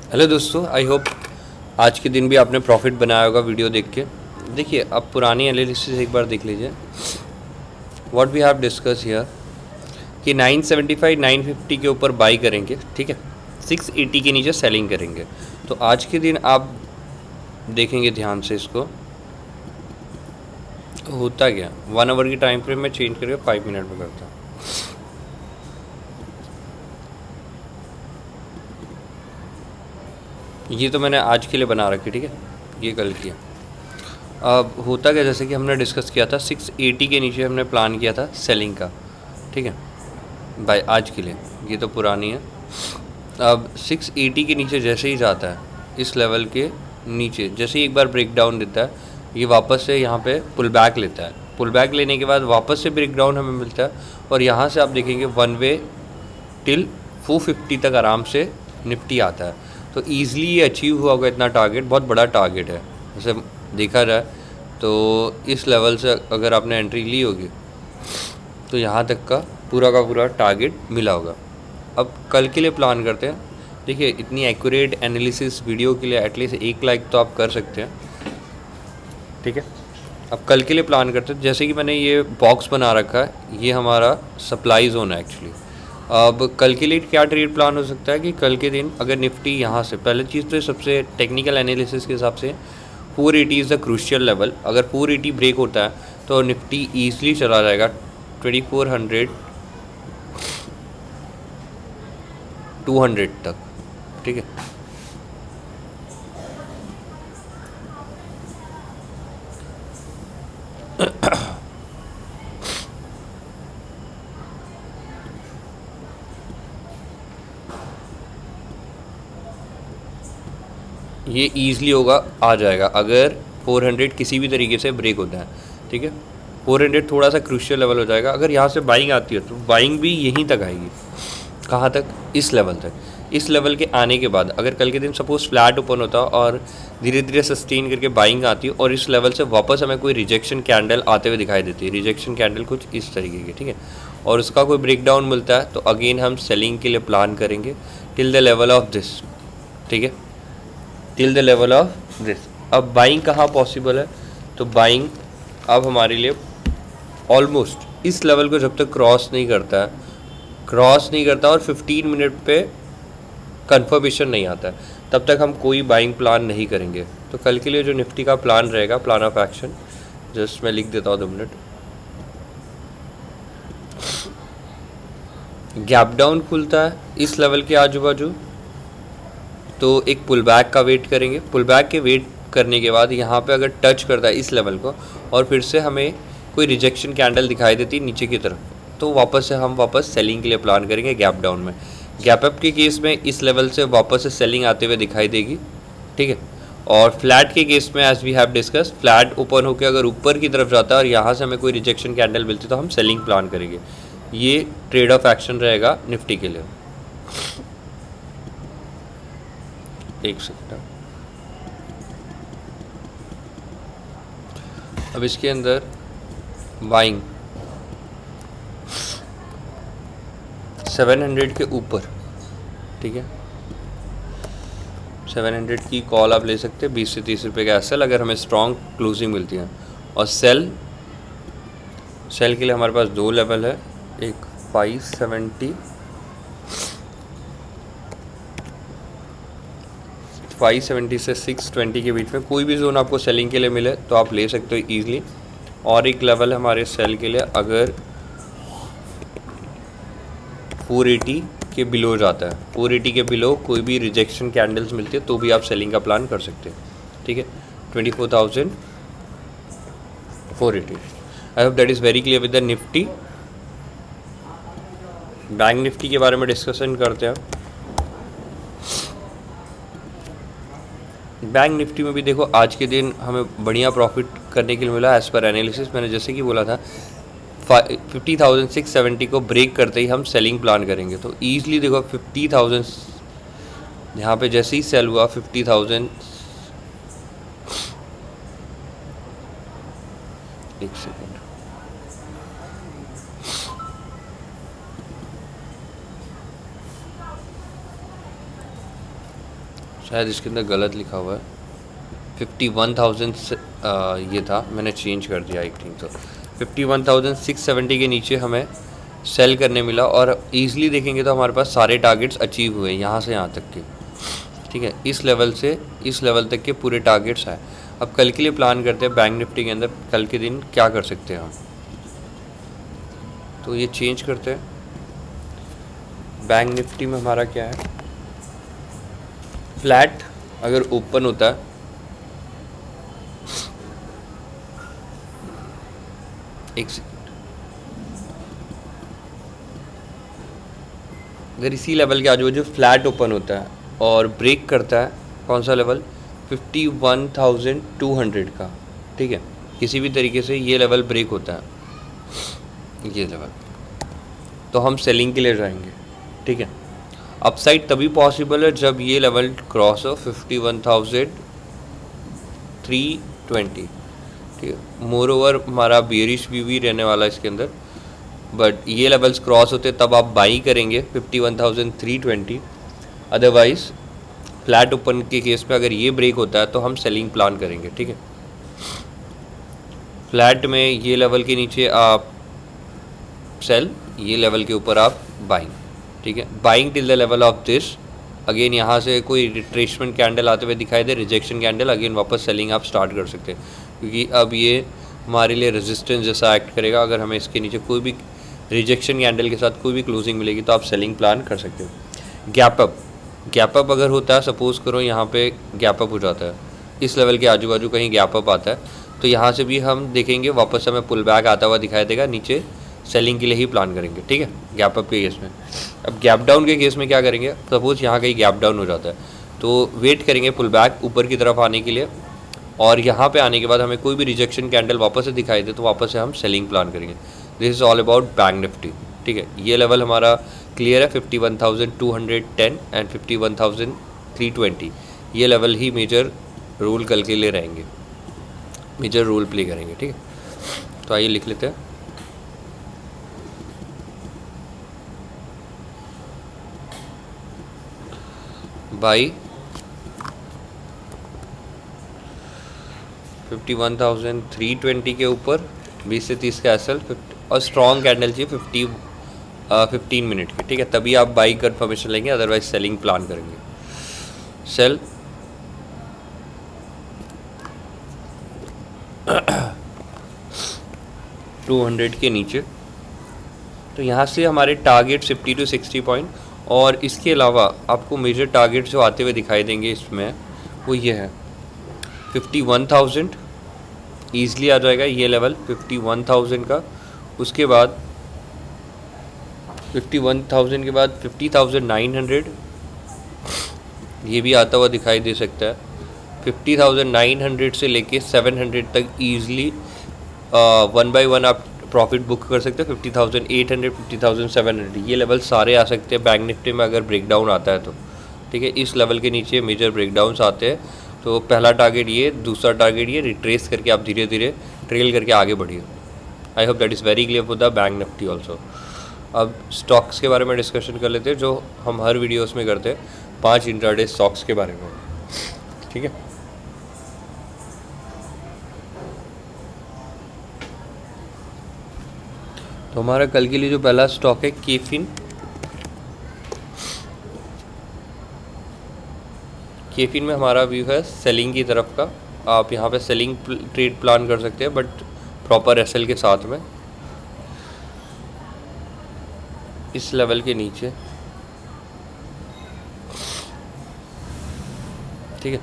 Hello दोस्तों, I hope आज के दिन भी आपने प्रॉफिट बनाया होगा वीडियो देख के। देखिए, अब पुरानी एनालिसिस एक बार देख लीजिए। What we have discuss here कि 975 950 के ऊपर बाई करेंगे, ठीक है। 680 के नीचे सेलिंग करेंगे। तो आज के दिन आप देखेंगे ध्यान से इसको, होता क्या 1 आवर की टाइम फ्रेम में चेंज करके 5 मिनट में करता हूँ। ये तो मैंने आज के लिए बना रखी, ठीक है, ये कल किया। अब होता क्या, जैसे कि हमने डिस्कस किया था 680 के नीचे हमने प्लान किया था सेलिंग का, ठीक है भाई, आज के लिए। ये तो पुरानी है। अब 680 के नीचे जैसे ही जाता है, इस लेवल के नीचे जैसे ही एक बार ब्रेक डाउन देता है, ये वापस से यहाँ पे पुल बैक लेता है। पुल बैक लेने के बाद वापस से ब्रेक डाउन हमें मिलता है, और यहाँ से आप देखेंगे वन वे टिल 450 तक आराम से निफ्टी आता है। तो ईज़िली ये अचीव हुआ होगा इतना टारगेट, बहुत बड़ा टारगेट है वैसे देखा जाए तो। इस लेवल से अगर आपने एंट्री ली होगी तो यहाँ तक का पूरा टारगेट मिला होगा। अब कल के लिए प्लान करते हैं। देखिए, इतनी एक्यूरेट एनालिसिस वीडियो के लिए एटलीस्ट 1 लाइक तो आप कर सकते हैं, ठीक है। अब कल के लिए प्लान करते हैं। जैसे कि मैंने ये बॉक्स बना रखा है, ये हमारा सप्लाई जोन है एक्चुअली। अब कल के लिए क्या ट्रेड प्लान हो सकता है कि कल के दिन अगर निफ्टी यहाँ से, पहले चीज़ तो सबसे टेक्निकल एनालिसिस के हिसाब से 480 इज़ द क्रूशियल लेवल। अगर 480 ब्रेक होता है तो निफ्टी ईजिली चला जाएगा 2400 200 तक, ठीक है। ये ईज़िली होगा, आ जाएगा अगर 400 किसी भी तरीके से ब्रेक होता है, ठीक है। 400 थोड़ा सा क्रूशियल लेवल हो जाएगा। अगर यहाँ से बाइंग आती है तो बाइंग भी यहीं तक आएगी। कहाँ तक? इस लेवल तक। इस लेवल के आने के बाद अगर कल के दिन सपोज फ्लैट ओपन होता और धीरे धीरे सस्टेन करके बाइंग आती और इस लेवल से वापस हमें कोई रिजेक्शन कैंडल आते हुए दिखाई देती है, रिजेक्शन कैंडल कुछ इस तरीके की, ठीक है, और उसका कोई ब्रेकडाउन मिलता है तो अगेन हम सेलिंग के लिए प्लान करेंगे till the level of this, ठीक है, till the level of this. अब बाइंग कहाँ पॉसिबल है? तो बाइंग अब हमारे लिए ऑलमोस्ट इस लेवल को जब तक क्रॉस नहीं करता और 15 मिनट पे कंफर्मेशन नहीं आता है, तब तक हम कोई बाइंग प्लान नहीं करेंगे। तो कल के लिए जो निफ्टी का प्लान रहेगा, प्लान ऑफ एक्शन, जस्ट मैं लिख देता हूँ 2 मिनट। गैप डाउन खुलता है इस लेवल के आजू बाजू तो एक पुल बैक का वेट करेंगे। पुल बैक के वेट करने के बाद यहाँ पे अगर टच करता है इस लेवल को और फिर से हमें कोई रिजेक्शन कैंडल दिखाई देती है नीचे की तरफ, तो हम वापस सेलिंग के लिए प्लान करेंगे गैप डाउन में। गैप अप के केस में इस लेवल से वापस से सेलिंग आते हुए दिखाई देगी, ठीक है। और फ्लैट के केस में as we have discuss, flat open होकर अगर ऊपर की तरफ जाता है और यहाँ से हमें कोई रिजेक्शन कैंडल मिलती तो हम सेलिंग प्लान करेंगे। ये ट्रेड ऑफ एक्शन रहेगा निफ्टी के लिए। एक सेकंड, अब इसके अंदर बाइंग 700 के ऊपर, ठीक है, 700 की कॉल आप ले सकते हैं 20 से 30 रुपये का एसएल अगर हमें स्ट्रॉन्ग क्लोजिंग मिलती है। और सेल के लिए हमारे पास 2 लेवल है, एक 570 से 620 के बीच में कोई भी जोन आपको सेलिंग के लिए मिले तो आप ले सकते हो ईजिली। और एक लेवल हमारे सेल के लिए अगर 480 के बिलो जाता है, 480 के बिलो कोई भी रिजेक्शन कैंडल्स मिलती है तो भी आप सेलिंग का प्लान कर सकते हैं, ठीक है। 24,480। आई hope that is very clear with the Nifty. Bank Nifty के बारे में डिस्कशन करते हैं। बैंक निफ्टी में भी देखो आज के दिन हमें बढ़िया प्रॉफिट करने के लिए मिला एज़ पर एनालिसिस। मैंने जैसे कि बोला था 50,670 को ब्रेक करते ही हम सेलिंग प्लान करेंगे। तो ईजिली देखो 50,000 यहाँ पे जैसे ही सेल हुआ 50,000, एक सेकेंड, शायद इसके अंदर गलत लिखा हुआ है, 51,000 ये था, मैंने चेंज कर दिया आई थिंक। तो 51,670 के नीचे हमें सेल करने मिला और ईज़िली देखेंगे तो हमारे पास सारे टारगेट्स अचीव हुए यहाँ से यहाँ तक के, ठीक है। इस लेवल से इस लेवल तक के पूरे टारगेट्स हैं। अब कल के लिए प्लान करते हैं बैंक निफ्टी के अंदर कल के दिन क्या कर सकते हैं हम। तो ये चेंज करते हैं। बैंक निफ्टी में हमारा क्या है, फ्लैट अगर ओपन होता है, एक सेकेंड, अगर इसी लेवल के आजू बाजू फ्लैट ओपन होता है और ब्रेक करता है, कौन सा लेवल, 51,200 का, ठीक है, किसी भी तरीके से ये लेवल ब्रेक होता है, ये लेवल, तो हम सेलिंग के लिए जाएंगे, ठीक है। अपसाइड तभी पॉसिबल है जब ये लेवल क्रॉस हो 51,320, ठीक है। मोर ओवर हमारा बेरिश व्यू भी रहने वाला है इसके अंदर, बट ये लेवल्स क्रॉस होते तब आप बाई करेंगे 51,320। अदरवाइज फ्लैट ओपन के केस में अगर ये ब्रेक होता है तो हम सेलिंग प्लान करेंगे, ठीक है। फ्लैट में ये लेवल के नीचे आप सेल, ये लेवल के ऊपर आप बाइंग, ठीक है। Buying till the level of this, again यहाँ से कोई रिट्रेसमेंट कैंडल आते हुए दिखाई दे, रिजेक्शन कैंडल, अगेन वापस सेलिंग आप स्टार्ट कर सकते हैं, क्योंकि अब ये हमारे लिए रेजिस्टेंस जैसा एक्ट करेगा। अगर हमें इसके नीचे कोई भी रिजेक्शन कैंडल के साथ कोई भी क्लोजिंग मिलेगी तो आप सेलिंग प्लान कर सकते हो। गैप अप अगर होता है, सपोज करो यहाँ पे गैप अप हो जाता है, इस लेवल के आजू बाजू कहीं गैप अप आता है, तो यहाँ से भी हम देखेंगे वापस हमें पुल बैक आता हुआ दिखाई देगा, नीचे सेलिंग के लिए ही प्लान करेंगे, ठीक है, गैप अप के केस में। अब गैप डाउन के केस में क्या करेंगे, सपोज यहाँ कहीं गैप डाउन हो जाता है तो वेट करेंगे पुल बैक ऊपर की तरफ आने के लिए, और यहाँ पे आने के बाद हमें कोई भी रिजेक्शन कैंडल वापस से दिखाई दे तो वापस से हम सेलिंग प्लान करेंगे। This is all about bank Nifty, ठीक है। ये लेवल हमारा क्लियर है, 51,210 एंड 51,320, ये लेवल ही मेजर रोल कल के लिए रहेंगे, मेजर रोल प्ले करेंगे, ठीक है। तो आइए लिख लेते हैं, बाई 51,320 के ऊपर 20 से 30 का एसएल और स्ट्रॉन्ग कैंडल चाहिए 15 मिनट की, ठीक है, तभी आप बाई कंफर्मेशन लेंगे, अदरवाइज सेलिंग प्लान करेंगे। सेल 200 के नीचे, तो यहाँ से हमारे टारगेट 50 to 60 पॉइंट, और इसके अलावा आपको मेजर टारगेट जो आते हुए दिखाई देंगे इसमें वो ये है 51,000, ईज़िली आ जाएगा ये लेवल 51,000 का। उसके बाद 51,000 के बाद 50,900, ये भी आता हुआ दिखाई दे सकता है। 50,900 से लेके 700 तक ईज़िली 1 by 1 आप प्रॉफिट बुक कर सकते हैं। 50,800, 50,700 ये लेवल सारे आ सकते हैं बैंक निफ्टी में अगर ब्रेकडाउन आता है तो, ठीक है। इस लेवल के नीचे मेजर ब्रेकडाउन्स आते हैं, तो पहला टारगेट ये, दूसरा टारगेट ये, रिट्रेस करके आप धीरे धीरे ट्रेल करके आगे बढ़िए। आई hope that is very clear for the bank Nifty also. अब स्टॉक्स के बारे में डिस्कशन कर लेते हैं, जो हम हर वीडियोस में करते हैं, 5 इंट्राडे स्टॉक्स के बारे में, ठीक है। तो हमारा कल के लिए जो पहला स्टॉक है केफिन में हमारा व्यू है सेलिंग की तरफ का। आप यहाँ पे सेलिंग ट्रेड प्लान कर सकते हैं, बट प्रॉपर एसएल के साथ में। इस लेवल के नीचे, ठीक है,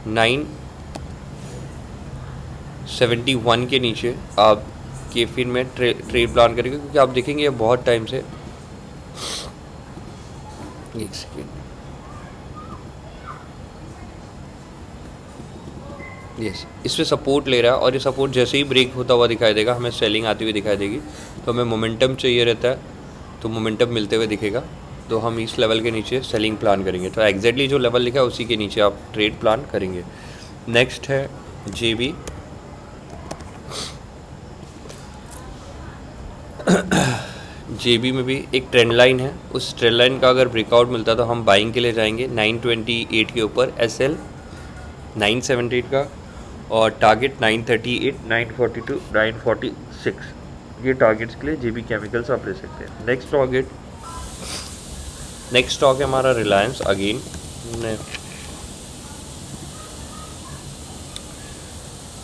971 के नीचे आप केफिन में ट्रेड प्लान करेंगे, क्योंकि आप देखेंगे ये बहुत टाइम से, एक सेकेंड, यस, इस पे सपोर्ट ले रहा है, और ये सपोर्ट जैसे ही ब्रेक होता हुआ दिखाई देगा, हमें सेलिंग आती हुई दिखाई देगी। तो हमें मोमेंटम चाहिए रहता है, तो मोमेंटम मिलते हुए दिखेगा, तो हम इस लेवल के नीचे सेलिंग प्लान करेंगे। तो एग्जैक्टली जो लेवल लिखा है उसी के नीचे आप ट्रेड प्लान करेंगे। नेक्स्ट है जेबी। जेबी में भी एक ट्रेंड लाइन है, उस ट्रेंड लाइन का अगर ब्रेकआउट मिलता है तो हम बाइंग के लिए जाएंगे 928 के ऊपर, एसएल 978 का, और टारगेट 938, 942, 946, ये टारगेट्स के लिए जेबी केमिकल्स आप ले सकते हैं। नेक्स्ट स्टॉक है हमारा रिलायंस। अगेन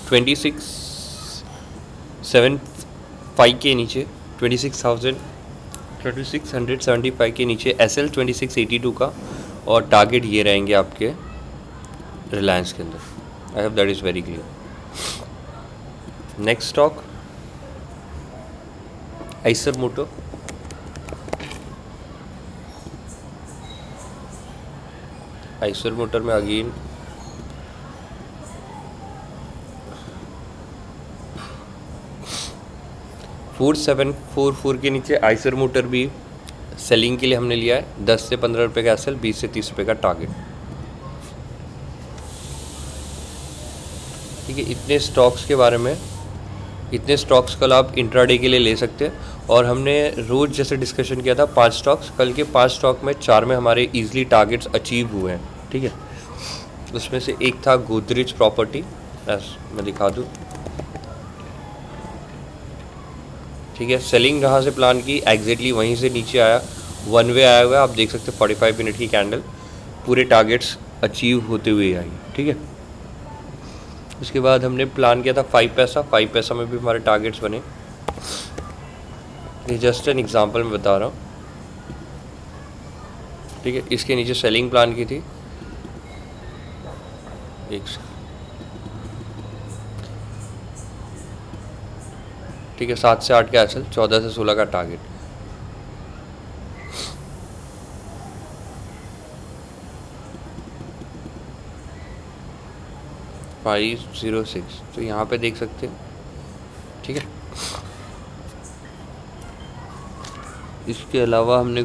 2675 के नीचे, 2675 के नीचे एसएल 2682 का, और टारगेट ये रहेंगे आपके रिलायंस के अंदर। I hope that is very clear. Next stock Eicher Moto. Eicher motor में अगेन $4744 के नीचे आइसर मोटर भी सेलिंग के लिए हमने लिया है। 10 से 15 रुपये का एसएल, 20 से 30 रुपये का टारगेट। ठीक है, इतने स्टॉक्स के बारे में, इतने स्टॉक्स कल आप इंट्राडे के लिए ले सकते हैं। और हमने रोज़ जैसे डिस्कशन किया था 5 स्टॉक्स, कल के 5 स्टॉक में 4 में हमारे ईजिली टारगेट्स अचीव हुए हैं। ठीक है, उसमें से एक था गोदरेज प्रॉपर्टी, बस मैं दिखा दूँ। ठीक है, सेलिंग कहाँ से प्लान की, एग्जैक्टली वहीं से नीचे आया, वन वे आया हुआ है, आप देख सकते हैं 45 मिनट की कैंडल, पूरे टारगेट्स अचीव होते हुए आई। ठीक है, उसके बाद हमने प्लान किया था 5 पैसा, 5 पैसा में भी हमारे टारगेट्स बने। ये जस्ट एन एग्जांपल मैं बता रहा हूँ। ठीक है, इसके नीचे सेलिंग प्लान की थी। ठीक है, 7 से 8 का एसएल, 14 से 16 का टारगेट। $506, तो यहाँ पे देख सकते हैं। ठीक है, इसके अलावा हमने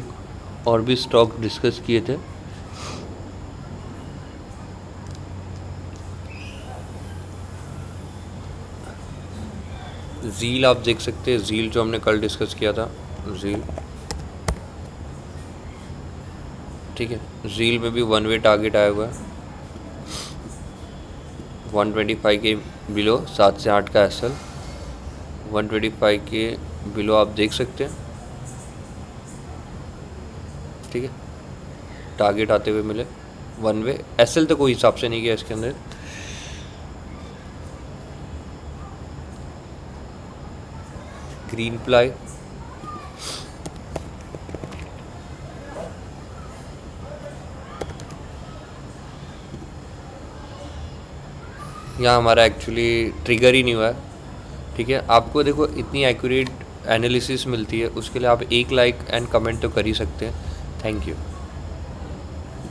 और भी स्टॉक डिस्कस किए थे। ज़ील आप देख सकते हैं, ज़ील जो हमने कल डिस्कस किया था, ज़ील। ठीक है, ज़ील में भी वन वे टारगेट आया हुआ है, 125 के बिलो, 7 से 8 का एसएल, 125 के बिलो आप देख सकते हैं। ठीक है, टारगेट आते हुए मिले, वन वे। एसएल तो कोई हिसाब से नहीं किया इसके अंदर। ग्रीन प्लाई, यहाँ हमारा एक्चुअली ट्रिगर ही नहीं हुआ है। ठीक है, आपको देखो इतनी एक्यूरेट एनालिसिस मिलती है, उसके लिए आप एक लाइक एंड कमेंट तो कर ही सकते हैं। Thank you.